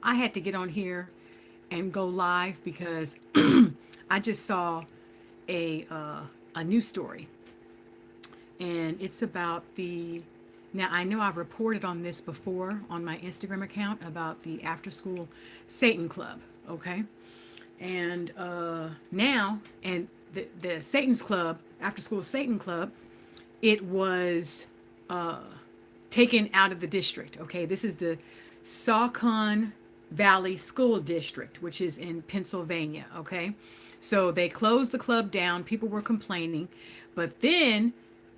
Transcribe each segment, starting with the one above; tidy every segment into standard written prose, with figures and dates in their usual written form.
I had to get on here and go live because I just saw a uh, a news story, and it's about the. Now I know I've reported on this before on my Instagram account about the after school Satan Club. Okay, and now and the Satan's Club, after school Satan Club, it was taken out of the district. Okay, this is the Saucon Valley School District, which is in Pennsylvania. Okay, so they closed the club down. People were complaining, but then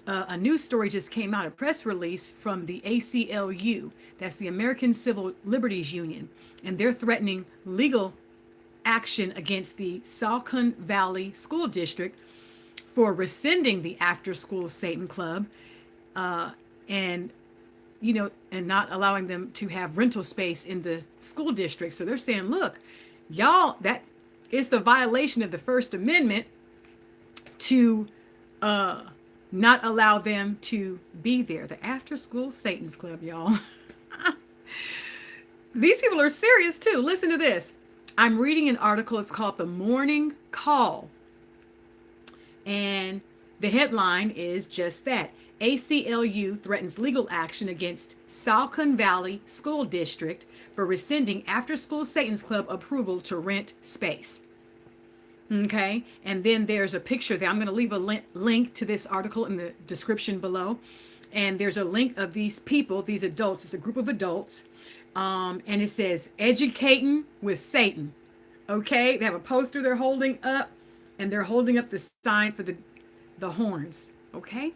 a news story just came out, a press release from the ACLU, that's the American Civil Liberties Union, and they're threatening legal action against the Saucon Valley School District for rescinding the after school Satan Club, and and not allowing them to have rental space in the school district. So they're saying, look, y'all, that it's a violation of the First Amendment to not allow them to be there. The after school Satan's Club, y'all. These people are serious too. Listen to this. I'm reading an article. It's called The Morning Call. And the headline is just that. ACLU threatens legal action against Saucon Valley School District for rescinding after school Satan's Club approval to rent space. Okay, and then there's a picture there. I'm going to leave a link to this article in the description below. And there's a link of these people, these adults. It's a group of adults. And it says, Educating with Satan. Okay, they have a poster they're holding up, and they're holding up the sign for the horns. Okay.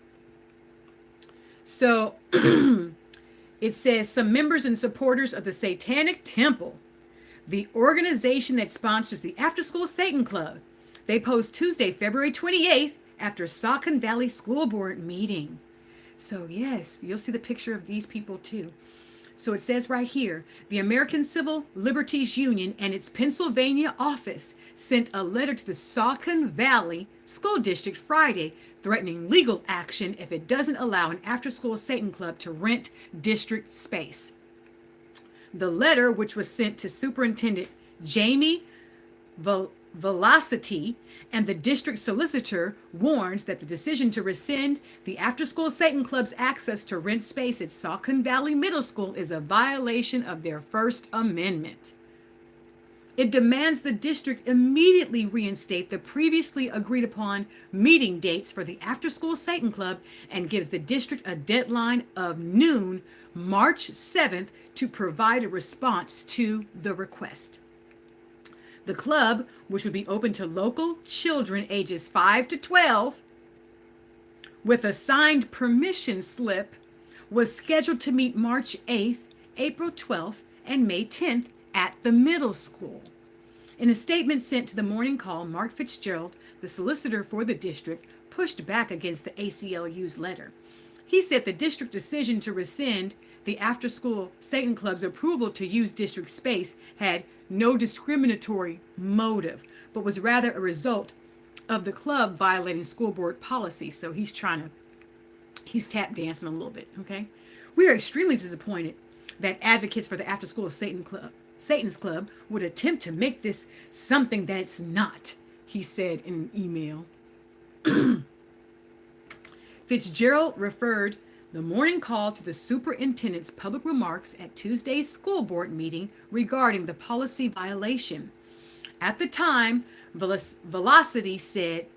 So it says some members and supporters of the Satanic Temple, the organization that sponsors the After School Satan Club, they posed Tuesday, February 28th, after Saucon Valley School Board meeting. So yes, you'll see the picture of these people too. So it says right here, the American Civil Liberties Union and its Pennsylvania office sent a letter to the Saucon Valley School District Friday threatening legal action if it doesn't allow an after-school Satan Club to rent district space. The letter, which was sent to Superintendent Jamie Velocity and the district solicitor, warns that the decision to rescind the after-school Satan Club's access to rent space at Saucon Valley Middle School is a violation of their First Amendment. It demands the district immediately reinstate the previously agreed upon meeting dates for the after-school Satan Club and gives the district a deadline of noon, March 7th, to provide a response to the request. The club, which would be open to local children ages 5 to 12, with a signed permission slip, was scheduled to meet March 8th, April 12th, and May 10th at the middle school. In a statement sent to the Morning Call, Mark Fitzgerald, the solicitor for the district, pushed back against the ACLU's letter. He said the district decision to rescind the after-school Satan Club's approval to use district space had no discriminatory motive, but was rather a result of the club violating school board policy. So he's tap dancing a little bit, okay? We are extremely disappointed that advocates for the after-school Satan's Club would attempt to make this something that it's not, he said in an email. Fitzgerald referred the Morning Call to the superintendent's public remarks at Tuesday's school board meeting regarding the policy violation. At the time, Velocity said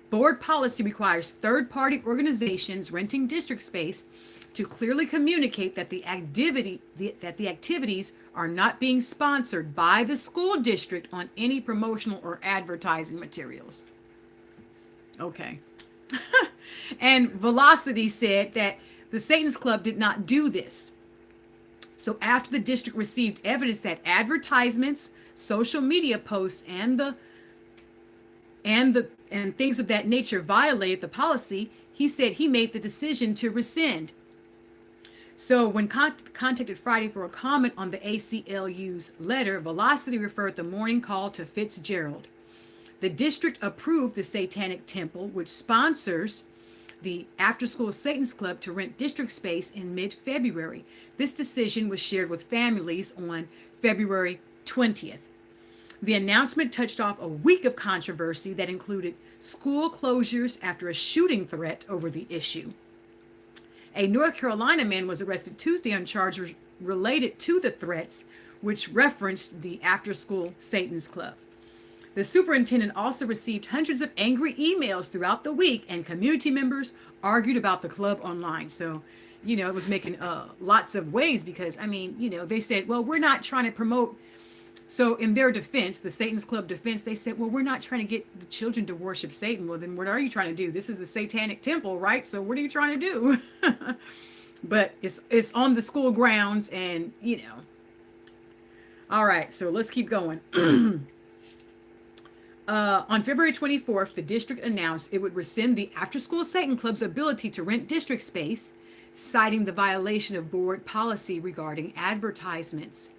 board policy requires third-party organizations renting district space to clearly communicate that the activities are not being sponsored by the school district on any promotional or advertising materials. Okay. And Velocity said that the Satan's Club did not do this. So after the district received evidence that advertisements, social media posts, and things of that nature violated the policy, he said he made the decision to rescind. So when contacted Friday for a comment on the ACLU's letter, Velocity referred the Morning Call to Fitzgerald. The district approved the Satanic Temple, which sponsors the After School Satan's Club to rent district space in mid-February. This decision was shared with families on February 20th. The announcement touched off a week of controversy that included school closures after a shooting threat over the issue. A North Carolina man was arrested Tuesday on charges related to the threats, which referenced the After School Satan's Club. The superintendent also received hundreds of angry emails throughout the week, and community members argued about the club online. So, it was making lots of waves because, they said, well, we're not trying to promote. So in their defense, the Satan's Club defense, they said, well, we're not trying to get the children to worship Satan. Well, then what are you trying to do? This is the satanic temple, right? So what are you trying to do? But it's on the school grounds and, All right, so let's keep going. On February 24th, the district announced it would rescind the After School Satan Club's ability to rent district space, citing the violation of board policy regarding advertisements.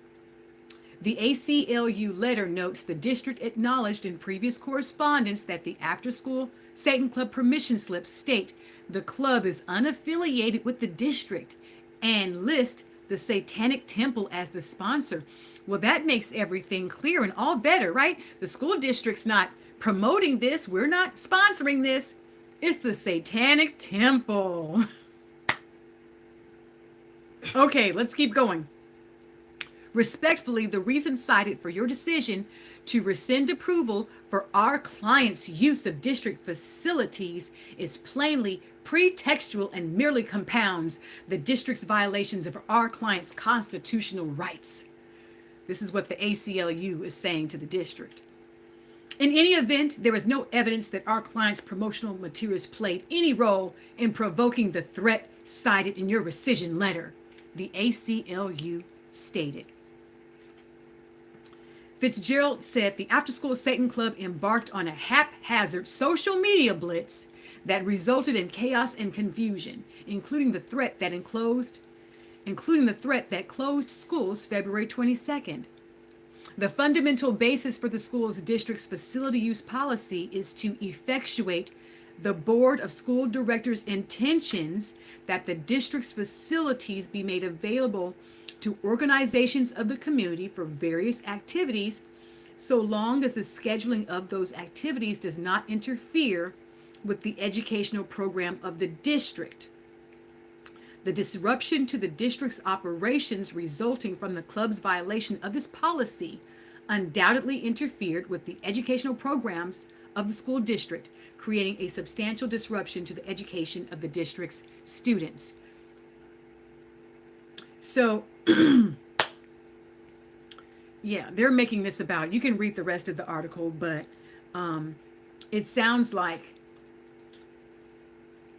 The ACLU letter notes the district acknowledged in previous correspondence that the After School Satan Club permission slips state the club is unaffiliated with the district and list the Satanic Temple as the sponsor. Well, that makes everything clear and all better, right? The school district's not promoting this. We're not sponsoring this. It's the Satanic Temple. Okay, let's keep going. Respectfully, the reason cited for your decision to rescind approval for our client's use of district facilities is plainly pretextual and merely compounds the district's violations of our client's constitutional rights. This is what the ACLU is saying to the district. In any event, there is no evidence that our client's promotional materials played any role in provoking the threat cited in your rescission letter, the ACLU stated. Fitzgerald said the After School Satan Club embarked on a haphazard social media blitz that resulted in chaos and confusion, including the threat that closed schools February 22nd. The fundamental basis for the school's district's facility use policy is to effectuate the Board of School Directors' intentions that the district's facilities be made available to organizations of the community for various activities, so long as the scheduling of those activities does not interfere with the educational program of the district. The disruption to the district's operations resulting from the club's violation of this policy undoubtedly interfered with the educational programs of the school district, creating a substantial disruption to the education of the district's students. So, yeah, they're making this about, you can read the rest of the article, but it sounds like,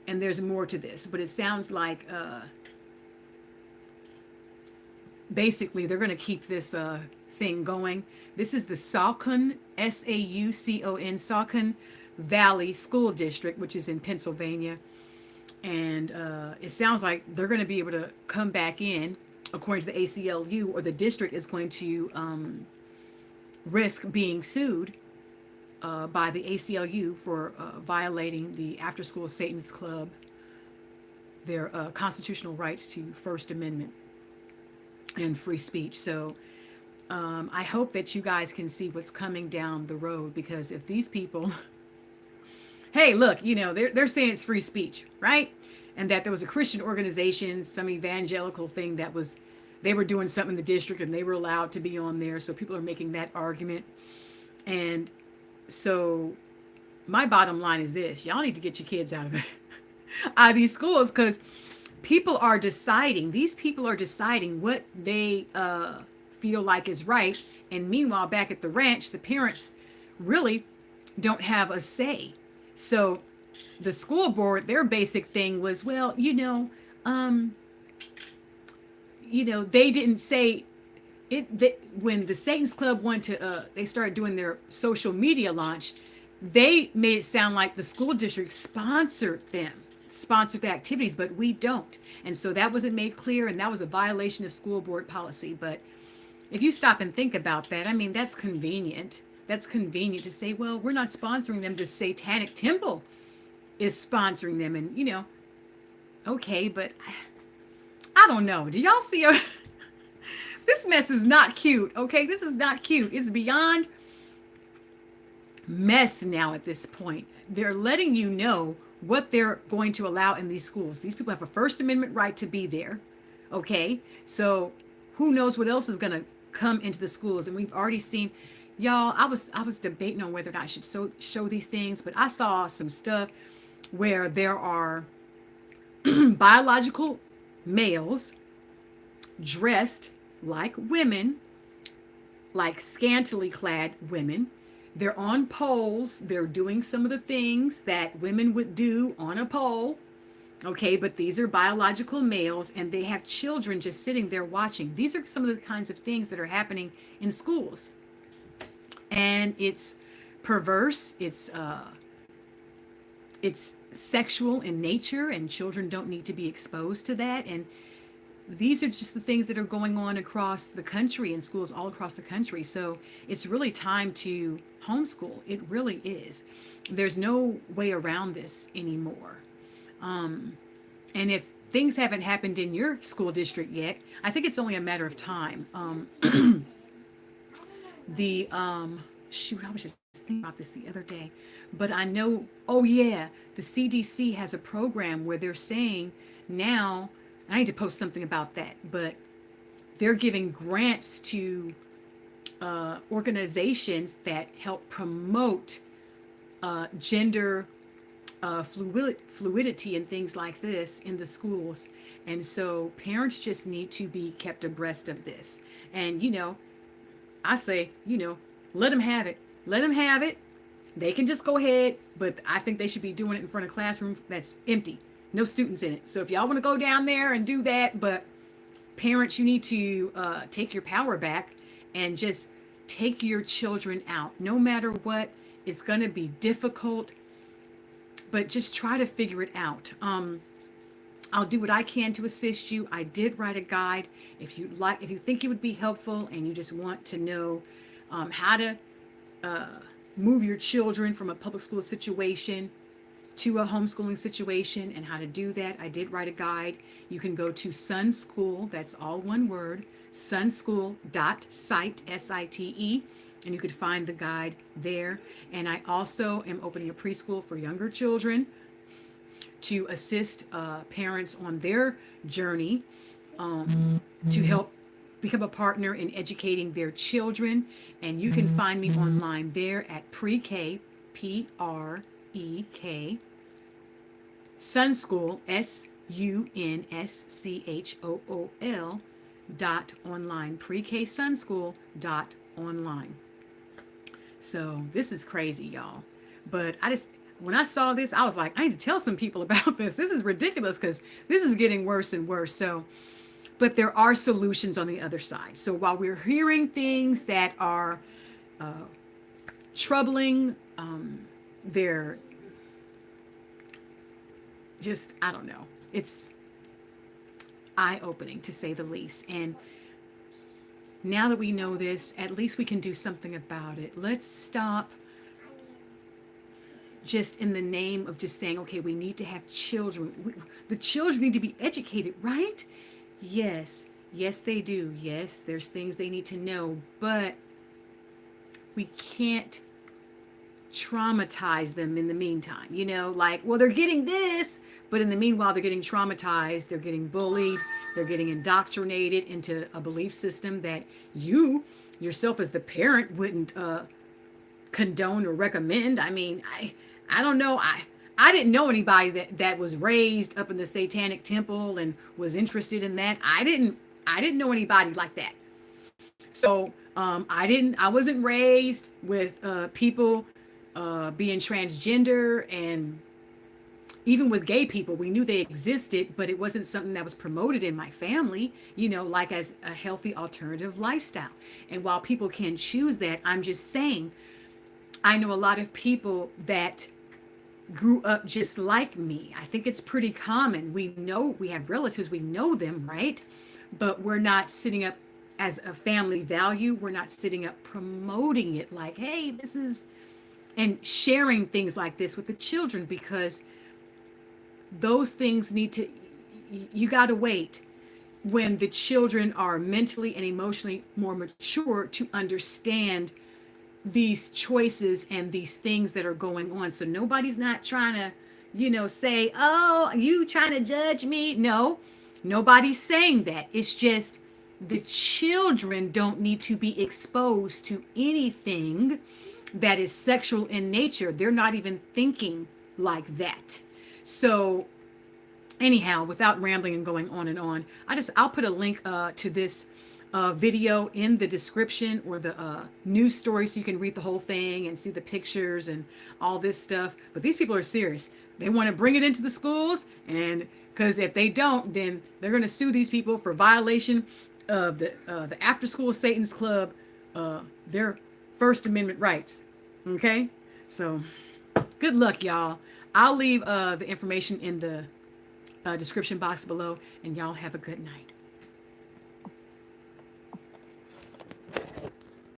and there's more to this, but it sounds like basically they're going to keep this thing going. This is the Saucon, S-A-U-C-O-N, Saucon Valley School District, which is in Pennsylvania. And it sounds like they're going to be able to come back in, according to the ACLU, or the district is going to risk being sued by the ACLU for violating the After School Satan's Club, their constitutional rights to First Amendment and free speech. So I hope that you guys can see what's coming down the road, because if these people, hey, look, they're saying it's free speech, right? And that there was a Christian organization, some evangelical thing they were doing something in the district and they were allowed to be on there. So people are making that argument. And so my bottom line is this: y'all need to get your kids out of these schools, because people are deciding what they feel like is right. And meanwhile, back at the ranch, the parents really don't have a say. So the school board, their basic thing was, well, they didn't say it. When the Satan's Club wanted to, they started doing their social media launch, they made it sound like the school district sponsored the activities, but we don't. And so that wasn't made clear, and that was a violation of school board policy. But if you stop and think about that, that's convenient. That's convenient to say, well, we're not sponsoring them, the Satanic Temple is sponsoring them. And, okay, but I don't know. Do y'all see this mess is not cute, okay? This is not cute. It's beyond mess now at this point. They're letting you know what they're going to allow in these schools. These people have a First Amendment right to be there, okay? So who knows what else is going to come into the schools? And we've already seen, y'all. I was debating on whether or not I should show these things, but I saw some stuff where there are biological males dressed like women, like scantily clad women. They're on poles. They're doing some of the things that women would do on a pole. Okay, but these are biological males and they have children just sitting there watching. These are some of the kinds of things that are happening in schools. And it's perverse. It's sexual in nature, and children don't need to be exposed to that. And these are just the things that are going on across the country in schools all across the country. So it's really time to homeschool. It really is. There's no way around this anymore. And if things haven't happened in your school district yet, I think it's only a matter of time. The shoot, I was just thinking about this the other day, but I know, oh yeah, the CDC has a program where they're saying now, I need to post something about that, but they're giving grants to organizations that help promote gender fluidity and things like this in the schools. And so parents just need to be kept abreast of this. And, I say, let them have it. Let them have it. They can just go ahead, but I think they should be doing it in front of a classroom that's empty. No students in it. So if y'all want to go down there and do that, but parents, you need to take your power back and just take your children out. No matter what, it's going to be difficult, but just try to figure it out. I'll do what I can to assist you. I did write a guide. If you think it would be helpful and you just want to know how to move your children from a public school situation to a homeschooling situation and how to do that, I did write a guide. You can go to Sunschool, that's all one word, sunschool.site, S-I-T-E, and you could find the guide there. And I also am opening a preschool for younger children to assist parents on their journey to help become a partner in educating their children. And you can find me online there at pre-K, P-R-E-K, Sunschool, S-U-N-S-C-H-O-O-L .online, pre-K Sunschool .online. So this is crazy, y'all. But when I saw this, I was like, I need to tell some people about this. This is ridiculous because this is getting worse and worse. So, but there are solutions on the other side. So while we're hearing things that are troubling, they're just, I don't know. It's eye-opening to say the least. And now that we know this, at least we can do something about it. Let's stop just in the name of just saying, okay, we need to have children. The children need to be educated, right? Yes, they do. Yes, there's things they need to know, but we can't traumatize them in the meantime. Like, well, they're getting this, but in the meanwhile, they're getting traumatized, they're getting bullied, they're getting indoctrinated into a belief system that you yourself as the parent wouldn't condone or recommend. I mean, I don't know. I didn't know anybody that was raised up in the Satanic temple and was interested in that. I didn't know anybody like that. So I wasn't raised with people being transgender, and even with gay people, we knew they existed, but it wasn't something that was promoted in my family, like as a healthy alternative lifestyle. And while people can choose that, I'm just saying, I know a lot of people that grew up just like me. I think it's pretty common. We have relatives, we know them, right? But we're not sitting up as a family value. We're not sitting up promoting it like, hey, this is, and sharing things like this with the children, because those things need to, you got to wait when the children are mentally and emotionally more mature to understand these choices and these things that are going on. So nobody's not trying to, say, oh, you trying to judge me? No, nobody's saying that. It's just the children don't need to be exposed to anything that is sexual in nature. They're not even thinking like that. So anyhow, without rambling and going on and on, I'll put a link to this video in the description, or the news story, so you can read the whole thing and see the pictures and all this stuff. But these people are serious. They want to bring it into the schools, and because if they don't, then they're going to sue these people for violation of the After School Satan's Club, their First Amendment rights. Okay, so good luck, y'all. I'll leave the information in the description box below, and y'all have a good night.